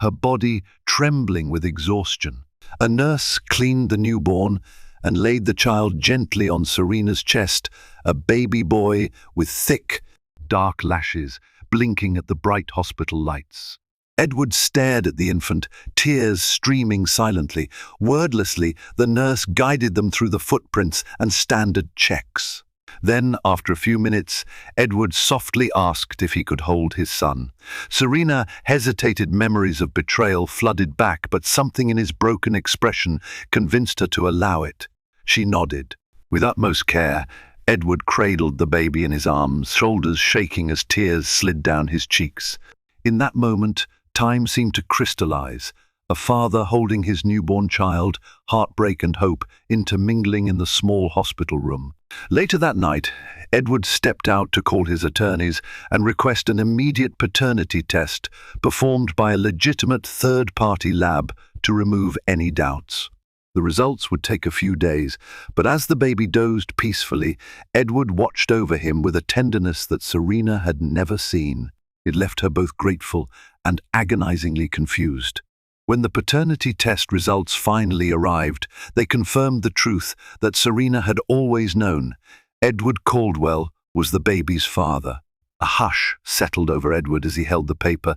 her body trembling with exhaustion. A nurse cleaned the newborn and laid the child gently on Serena's chest, a baby boy with thick, dark lashes blinking at the bright hospital lights. Edward stared at the infant, tears streaming silently. Wordlessly, the nurse guided them through the footprints and standard checks. Then, after a few minutes, Edward softly asked if he could hold his son. Serena hesitated. Memories of betrayal flooded back, but something in his broken expression convinced her to allow it. She nodded. With utmost care, Edward cradled the baby in his arms, shoulders shaking as tears slid down his cheeks. In that moment, time seemed to crystallize, a father holding his newborn child, heartbreak and hope intermingling in the small hospital room. Later that night, Edward stepped out to call his attorneys and request an immediate paternity test performed by a legitimate third-party lab to remove any doubts. The results would take a few days, but as the baby dozed peacefully, Edward watched over him with a tenderness that Serena had never seen. It left her both grateful and agonizingly confused. When the paternity test results finally arrived, they confirmed the truth that Serena had always known. Edward Caldwell was the baby's father. A hush settled over Edward as he held the paper,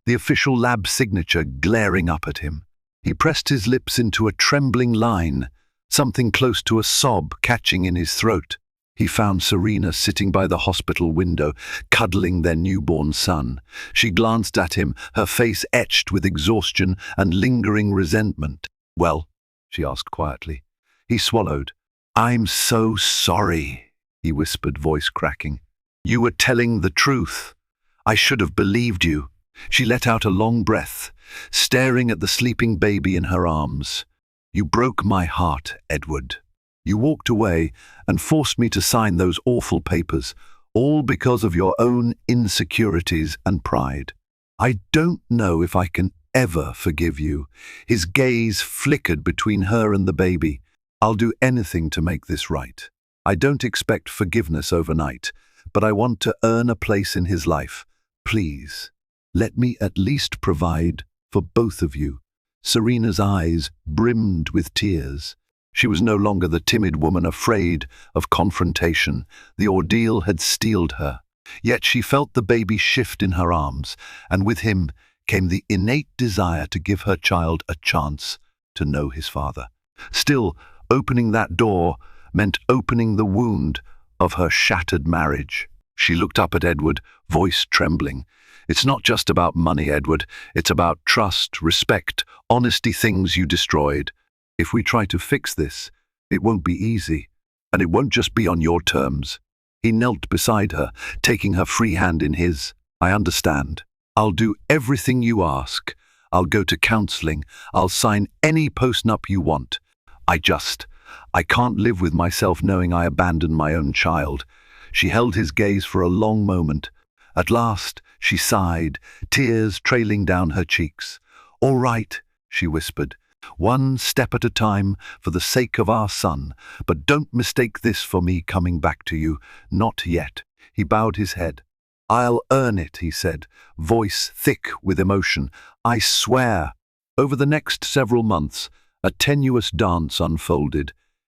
the official lab signature glaring up at him. He pressed his lips into a trembling line, something close to a sob catching in his throat. He found Serena sitting by the hospital window, cuddling their newborn son. She glanced at him, her face etched with exhaustion and lingering resentment. "Well?" she asked quietly. He swallowed. "I'm so sorry," he whispered, voice cracking. "You were telling the truth. I should have believed you." She let out a long breath, staring at the sleeping baby in her arms. "You broke my heart, Edward. You walked away and forced me to sign those awful papers, all because of your own insecurities and pride. I don't know if I can ever forgive you." His gaze flickered between her and the baby. "I'll do anything to make this right. I don't expect forgiveness overnight, but I want to earn a place in his life. Please." Let me at least provide for both of you." Serena's eyes brimmed with tears. She was no longer the timid woman afraid of confrontation. The ordeal had steeled her. Yet she felt the baby shift in her arms, and with him came the innate desire to give her child a chance to know his father. Still, opening that door meant opening the wound of her shattered marriage. She looked up at Edward, voice trembling. "It's not just about money, Edward. It's about trust, respect, honesty, things you destroyed. If we try to fix this, it won't be easy, and it won't just be on your terms." He knelt beside her, taking her free hand in his. "I understand. I'll do everything you ask. I'll go to counseling. I'll sign any post-nup you want. I can't live with myself knowing I abandoned my own child." She held his gaze for a long moment. At last, she sighed, tears trailing down her cheeks. "All right," she whispered. "One step at a time for the sake of our son. But don't mistake this for me coming back to you. Not yet." He bowed his head. "I'll earn it," he said, voice thick with emotion. "I swear." Over the next several months, a tenuous dance unfolded.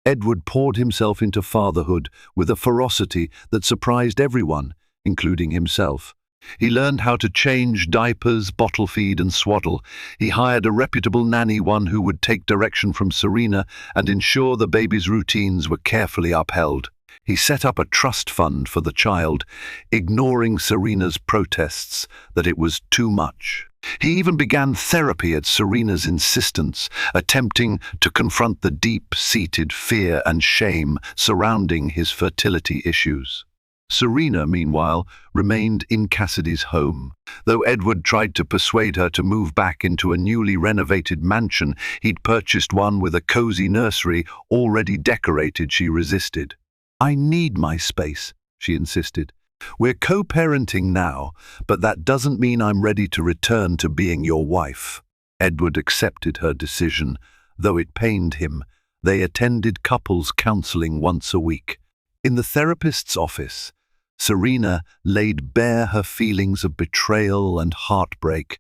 Edward poured himself into fatherhood with a ferocity that surprised everyone, including himself. He learned how to change diapers, bottle feed, and swaddle. He hired a reputable nanny, one who would take direction from Serena and ensure the baby's routines were carefully upheld. He set up a trust fund for the child, ignoring Serena's protests that it was too much. He even began therapy at Serena's insistence, attempting to confront the deep-seated fear and shame surrounding his fertility issues. Serena, meanwhile, remained in Cassidy's home. Though Edward tried to persuade her to move back into a newly renovated mansion, he'd purchased one with a cozy nursery already decorated, she resisted. "I need my space," she insisted. "We're co-parenting now, but that doesn't mean I'm ready to return to being your wife." Edward accepted her decision, though it pained him. They attended couples counseling once a week. In the therapist's office, Serena laid bare her feelings of betrayal and heartbreak,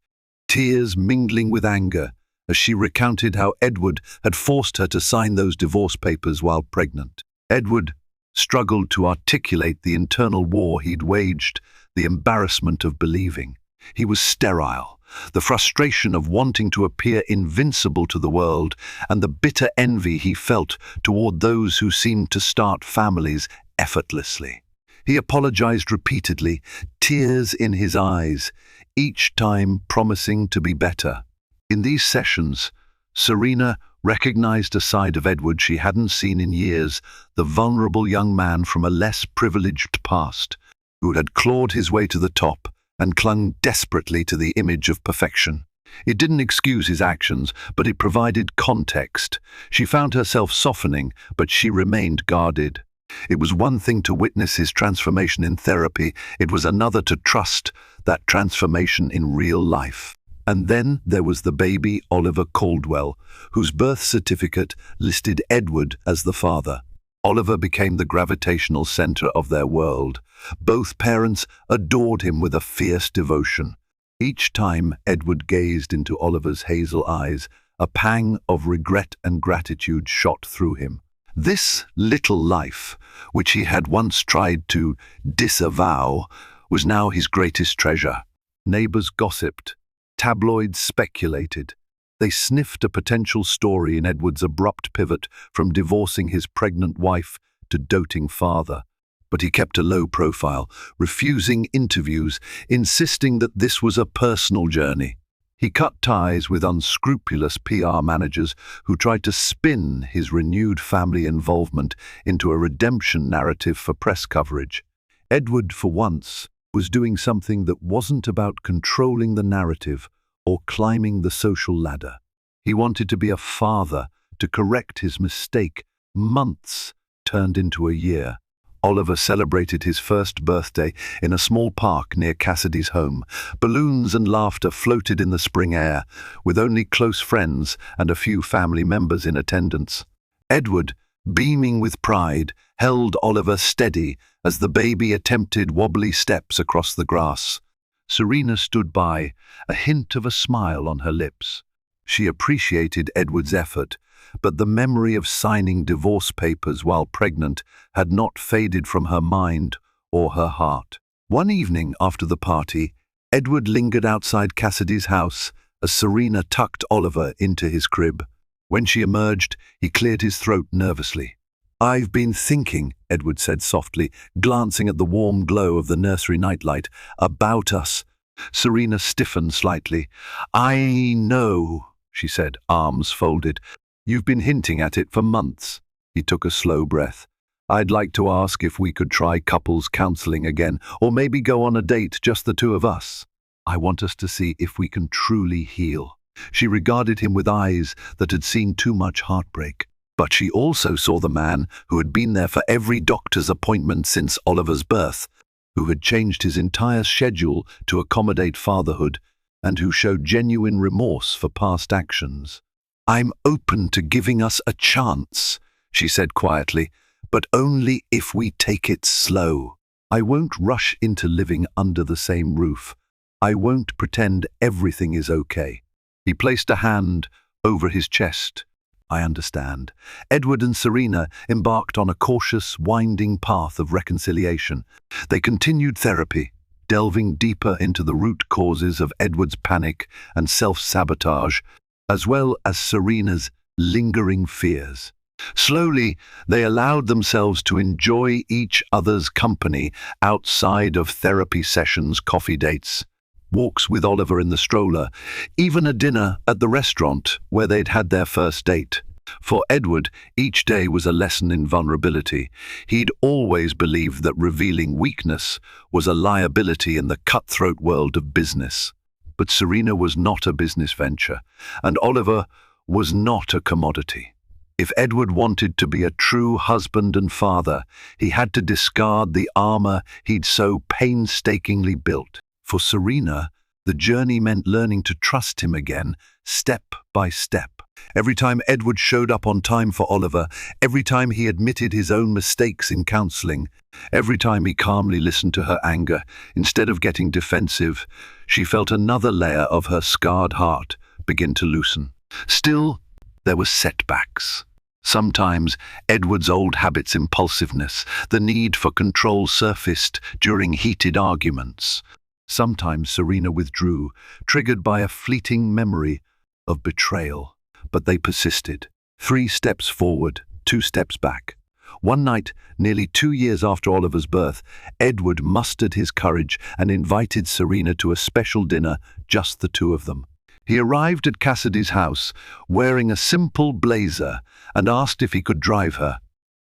tears mingling with anger as she recounted how Edward had forced her to sign those divorce papers while pregnant. Edward struggled to articulate the internal war he'd waged, the embarrassment of believing he was sterile, the frustration of wanting to appear invincible to the world, and the bitter envy he felt toward those who seemed to start families effortlessly. He apologized repeatedly, tears in his eyes, each time promising to be better. In these sessions, Serena recognized a side of Edward she hadn't seen in years, the vulnerable young man from a less privileged past, who had clawed his way to the top and clung desperately to the image of perfection. It didn't excuse his actions, but it provided context. She found herself softening, but she remained guarded. It was one thing to witness his transformation in therapy, it was another to trust that transformation in real life. And then there was the baby, Oliver Caldwell, whose birth certificate listed Edward as the father. Oliver became the gravitational center of their world. Both parents adored him with a fierce devotion. Each time Edward gazed into Oliver's hazel eyes, a pang of regret and gratitude shot through him. This little life, which he had once tried to disavow, was now his greatest treasure. Neighbors gossiped. Tabloids speculated. They sniffed a potential story in Edward's abrupt pivot from divorcing his pregnant wife to doting father. But he kept a low profile, refusing interviews, insisting that this was a personal journey. He cut ties with unscrupulous PR managers who tried to spin his renewed family involvement into a redemption narrative for press coverage. Edward, for once, was doing something that wasn't about controlling the narrative or climbing the social ladder. He wanted to be a father, to correct his mistake. Months turned into a year. Oliver celebrated his first birthday in a small park near Cassidy's home. Balloons and laughter floated in the spring air, with only close friends and a few family members in attendance. Edward, beaming with pride, held Oliver steady as the baby attempted wobbly steps across the grass. Serena stood by, a hint of a smile on her lips. She appreciated Edward's effort, but the memory of signing divorce papers while pregnant had not faded from her mind or her heart. One evening after the party, Edward lingered outside Cassidy's house as Serena tucked Oliver into his crib. When she emerged, he cleared his throat nervously. "I've been thinking," Edward said softly, glancing at the warm glow of the nursery nightlight, "about us." Serena stiffened slightly. "I know," she said, arms folded. "You've been hinting at it for months." He took a slow breath. "I'd like to ask if we could try couples counseling again, or maybe go on a date, just the two of us. I want us to see if we can truly heal." She regarded him with eyes that had seen too much heartbreak. But she also saw the man who had been there for every doctor's appointment since Oliver's birth, who had changed his entire schedule to accommodate fatherhood, and who showed genuine remorse for past actions. "I'm open to giving us a chance," she said quietly, "but only if we take it slow. I won't rush into living under the same roof. I won't pretend everything is okay." He placed a hand over his chest. "I understand." Edward and Serena embarked on a cautious, winding path of reconciliation. They continued therapy, delving deeper into the root causes of Edward's panic and self-sabotage, as well as Serena's lingering fears. Slowly, they allowed themselves to enjoy each other's company outside of therapy sessions, coffee dates, walks with Oliver in the stroller, even a dinner at the restaurant where they'd had their first date. For Edward, each day was a lesson in vulnerability. He'd always believed that revealing weakness was a liability in the cutthroat world of business. But Serena was not a business venture, and Oliver was not a commodity. If Edward wanted to be a true husband and father, he had to discard the armor he'd so painstakingly built. For Serena, the journey meant learning to trust him again, step by step. Every time Edward showed up on time for Oliver, every time he admitted his own mistakes in counseling, every time he calmly listened to her anger, instead of getting defensive, she felt another layer of her scarred heart begin to loosen. Still, there were setbacks. Sometimes Edward's old habits, impulsiveness, the need for control surfaced during heated arguments. Sometimes Serena withdrew, triggered by a fleeting memory of betrayal. But they persisted. 3 steps forward, 2 steps back. One night, nearly 2 years after Oliver's birth, Edward mustered his courage and invited Serena to a special dinner, just the two of them. He arrived at Cassidy's house, wearing a simple blazer, and asked if he could drive her.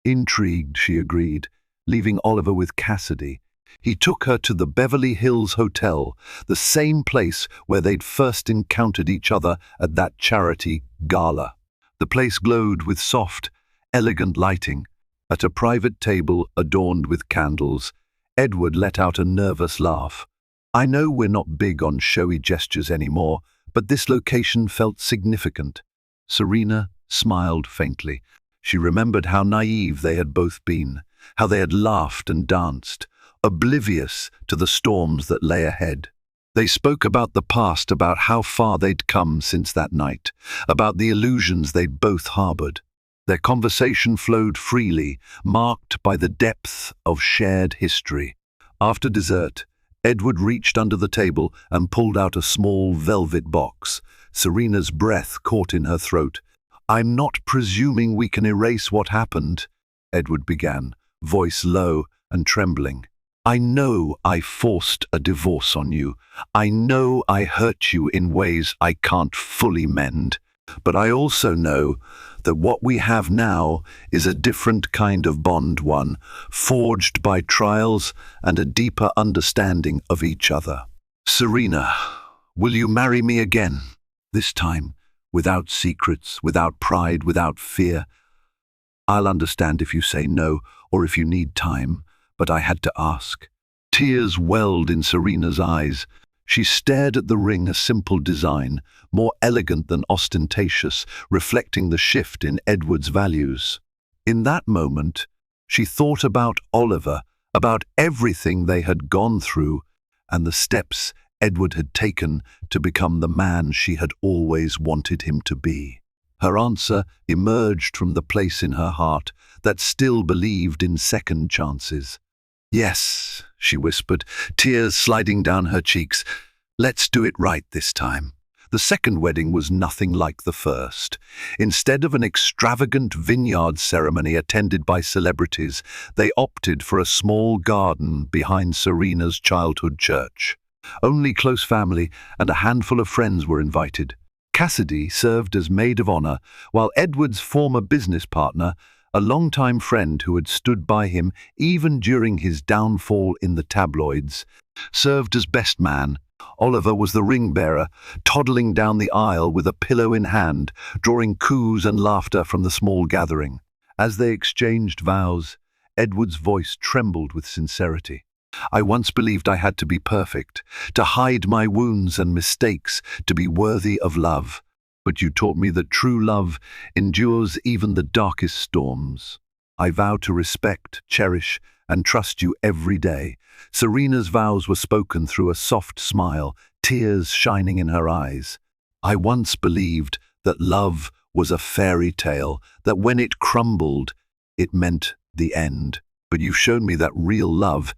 Intrigued, she agreed, leaving Oliver with Cassidy. He took her to the Beverly Hills Hotel, the same place where they'd first encountered each other at that charity gala. The place glowed with soft, elegant lighting. At a private table adorned with candles, Edward let out a nervous laugh. "I know we're not big on showy gestures anymore, but this location felt significant." Serena smiled faintly. She remembered how naive they had both been, how they had laughed and danced, oblivious to the storms that lay ahead. They spoke about the past, about how far they'd come since that night, about the illusions they'd both harbored. Their conversation flowed freely, marked by the depth of shared history. After dessert, Edward reached under the table and pulled out a small velvet box. Serena's breath caught in her throat. "I'm not presuming we can erase what happened," Edward began, voice low and trembling. "I know I forced a divorce on you. I know I hurt you in ways I can't fully mend. But I also know that what we have now is a different kind of bond, one forged by trials and a deeper understanding of each other. Serena, will you marry me again? This time, without secrets, without pride, without fear. I'll understand if you say no or if you need time, but I had to ask." Tears welled in Serena's eyes. She stared at the ring, a simple design, more elegant than ostentatious, reflecting the shift in Edward's values. In that moment, she thought about Oliver, about everything they had gone through, and the steps Edward had taken to become the man she had always wanted him to be. Her answer emerged from the place in her heart that still believed in second chances. "Yes," she whispered, tears sliding down her cheeks. "Let's do it right this time." The second wedding was nothing like the first. Instead of an extravagant vineyard ceremony attended by celebrities, they opted for a small garden behind Serena's childhood church. Only close family and a handful of friends were invited. Cassidy served as maid of honor, while Edward's former business partner, a longtime friend who had stood by him even during his downfall in the tabloids, served as best man. Oliver was the ring-bearer, toddling down the aisle with a pillow in hand, drawing coos and laughter from the small gathering. As they exchanged vows, Edward's voice trembled with sincerity. "I once believed I had to be perfect, to hide my wounds and mistakes, to be worthy of love. But you taught me that true love endures even the darkest storms. I vow to respect, cherish, and trust you every day." Serena's vows were spoken through a soft smile, tears shining in her eyes. "I once believed that love was a fairy tale, that when it crumbled, it meant the end. But you've shown me that real love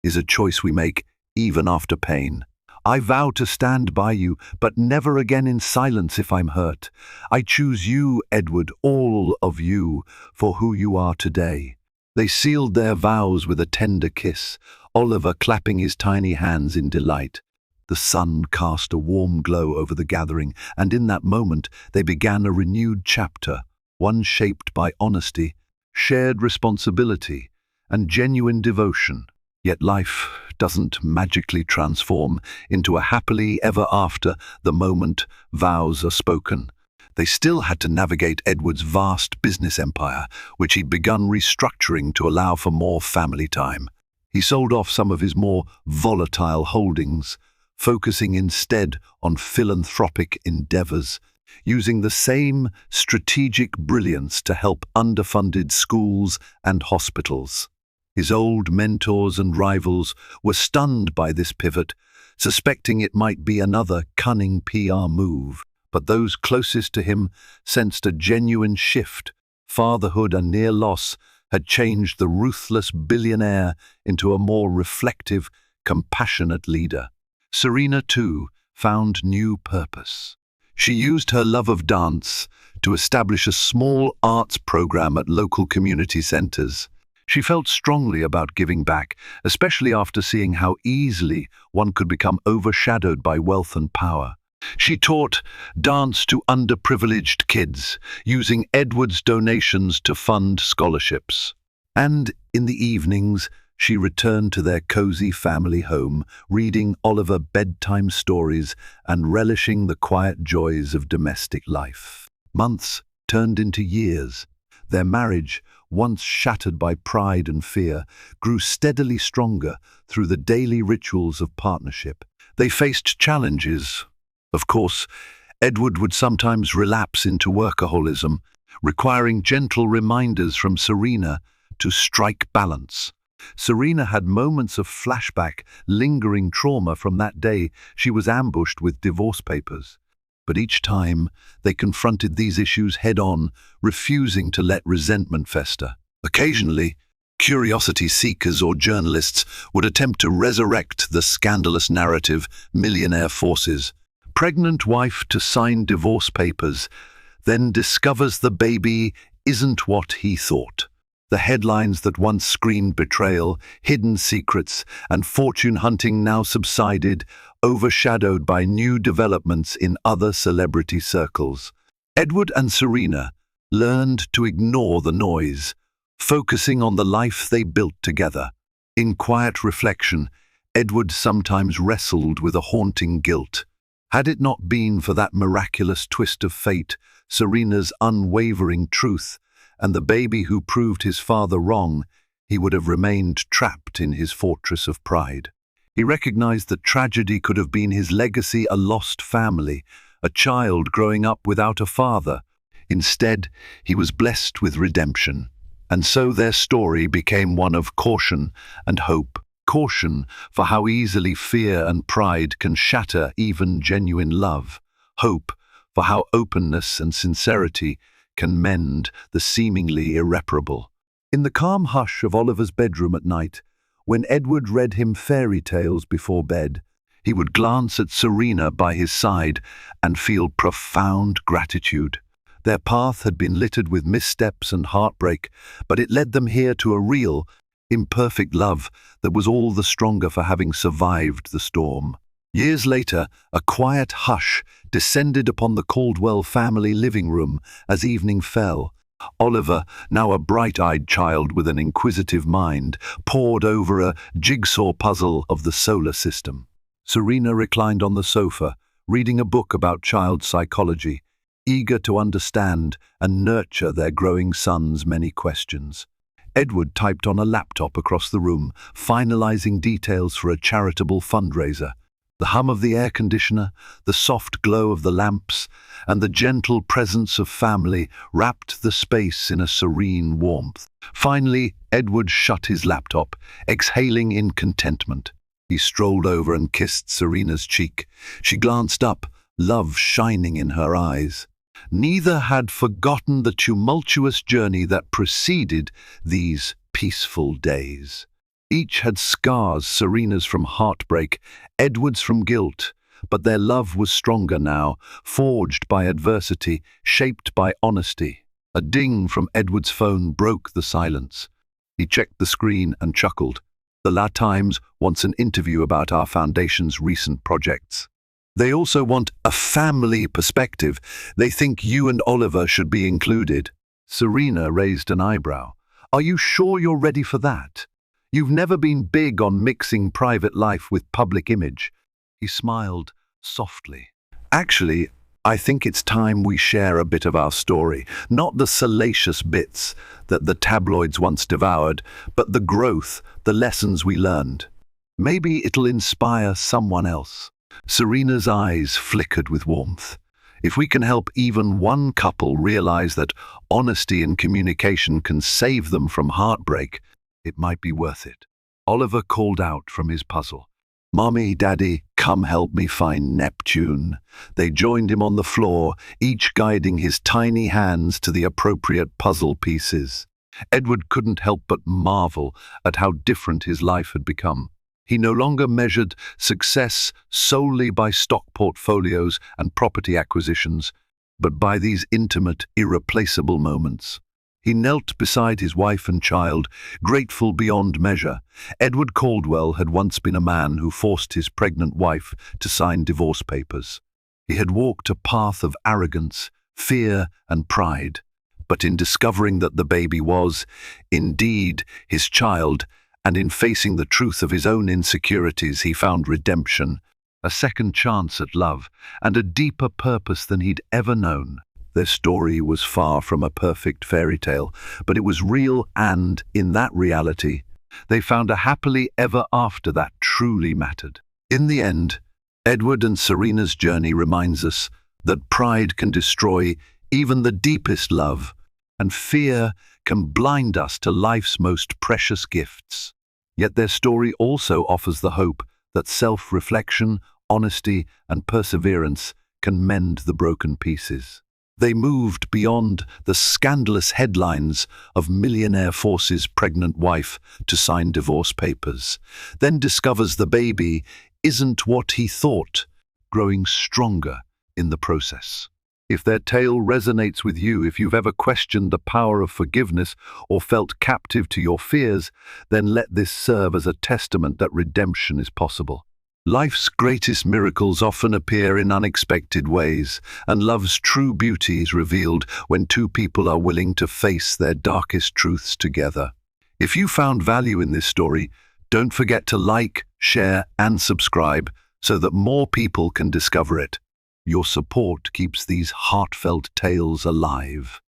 is a choice we make even after pain. I vow to stand by you, but never again in silence if I'm hurt. I choose you, Edward, all of you, for who you are today." They sealed their vows with a tender kiss, Oliver clapping his tiny hands in delight. The sun cast a warm glow over the gathering, and in that moment they began a renewed chapter, one shaped by honesty, shared responsibility, and genuine devotion. Yet life doesn't magically transform into a happily ever after the moment vows are spoken. They still had to navigate Edward's vast business empire, which he'd begun restructuring to allow for more family time. He sold off some of his more volatile holdings, focusing instead on philanthropic endeavors, using the same strategic brilliance to help underfunded schools and hospitals. His old mentors and rivals were stunned by this pivot, suspecting it might be another cunning PR move. But those closest to him sensed a genuine shift. Fatherhood and near loss had changed the ruthless billionaire into a more reflective, compassionate leader. Serena, too, found new purpose. She used her love of dance to establish a small arts program at local community centers. She felt strongly about giving back, especially after seeing how easily one could become overshadowed by wealth and power. She taught dance to underprivileged kids, using Edward's donations to fund scholarships. And in the evenings, she returned to their cozy family home, reading Oliver bedtime stories and relishing the quiet joys of domestic life. Months turned into years. Their marriage, once shattered by pride and fear, grew steadily stronger through the daily rituals of partnership. They faced challenges. Of course, Edward would sometimes relapse into workaholism, requiring gentle reminders from Serena to strike balance. Serena had moments of flashback, lingering trauma from that day she was ambushed with divorce papers. But each time, they confronted these issues head-on, refusing to let resentment fester. Occasionally, curiosity seekers or journalists would attempt to resurrect the scandalous narrative Millionaire forces. Pregnant wife to sign divorce papers, then discovers the baby isn't what he thought. The headlines that once screamed betrayal, hidden secrets, and fortune hunting now subsided, overshadowed by new developments in other celebrity circles. Edward and Serena learned to ignore the noise, focusing on the life they built together. In quiet reflection, Edward sometimes wrestled with a haunting guilt. Had it not been for that miraculous twist of fate, Serena's unwavering truth, and the baby who proved his father wrong, he would have remained trapped in his fortress of pride. He recognized that tragedy could have been his legacy, a lost family, a child growing up without a father. Instead, he was blessed with redemption, and so their story became one of caution and hope. Caution for how easily fear and pride can shatter even genuine love. Hope for how openness and sincerity can mend the seemingly irreparable. In the calm hush of Oliver's bedroom at night, when Edward read him fairy tales before bed, he would glance at Serena by his side and feel profound gratitude. Their path had been littered with missteps and heartbreak, but it led them here to a real, imperfect love that was all the stronger for having survived the storm. Years later, a quiet hush descended upon the Caldwell family living room as evening fell. Oliver, now a bright-eyed child with an inquisitive mind, pored over a jigsaw puzzle of the solar system. Serena reclined on the sofa, reading a book about child psychology, eager to understand and nurture their growing son's many questions. Edward typed on a laptop across the room, finalizing details for a charitable fundraiser. The hum of the air conditioner, the soft glow of the lamps, and the gentle presence of family wrapped the space in a serene warmth. Finally, Edward shut his laptop, exhaling in contentment. He strolled over and kissed Serena's cheek. She glanced up, love shining in her eyes. Neither had forgotten the tumultuous journey that preceded these peaceful days. Each had scars, Serena's from heartbreak, Edward's from guilt, but their love was stronger now, forged by adversity, shaped by honesty. A ding from Edward's phone broke the silence. He checked the screen and chuckled. The La Times wants an interview about our foundation's recent projects. They also want a family perspective. They think you and Oliver should be included. Serena raised an eyebrow. Are you sure you're ready for that? You've never been big on mixing private life with public image. He smiled softly. Actually, I think it's time we share a bit of our story, not the salacious bits that the tabloids once devoured, but the growth, the lessons we learned. Maybe it'll inspire someone else. Serena's eyes flickered with warmth. If we can help even one couple realize that honesty and communication can save them from heartbreak, it might be worth it. Oliver called out from his puzzle. Mommy, Daddy, come help me find Neptune. They joined him on the floor, each guiding his tiny hands to the appropriate puzzle pieces. Edward couldn't help but marvel at how different his life had become. He no longer measured success solely by stock portfolios and property acquisitions, but by these intimate, irreplaceable moments. He knelt beside his wife and child, grateful beyond measure. Edward Caldwell had once been a man who forced his pregnant wife to sign divorce papers. He had walked a path of arrogance, fear, and pride. But in discovering that the baby was, indeed, his child, and in facing the truth of his own insecurities, he found redemption, a second chance at love, and a deeper purpose than he'd ever known. Their story was far from a perfect fairy tale, but it was real, and, in that reality, they found a happily ever after that truly mattered. In the end, Edward and Serena's journey reminds us that pride can destroy even the deepest love, and fear can blind us to life's most precious gifts. Yet their story also offers the hope that self-reflection, honesty, and perseverance can mend the broken pieces. They moved beyond the scandalous headlines of Millionaire forces pregnant wife to sign divorce papers, then discovers the baby isn't what he thought, growing stronger in the process. If their tale resonates with you, if you've ever questioned the power of forgiveness or felt captive to your fears, then let this serve as a testament that redemption is possible. Life's greatest miracles often appear in unexpected ways, and love's true beauty is revealed when two people are willing to face their darkest truths together. If you found value in this story, don't forget to like, share, and subscribe so that more people can discover it. Your support keeps these heartfelt tales alive.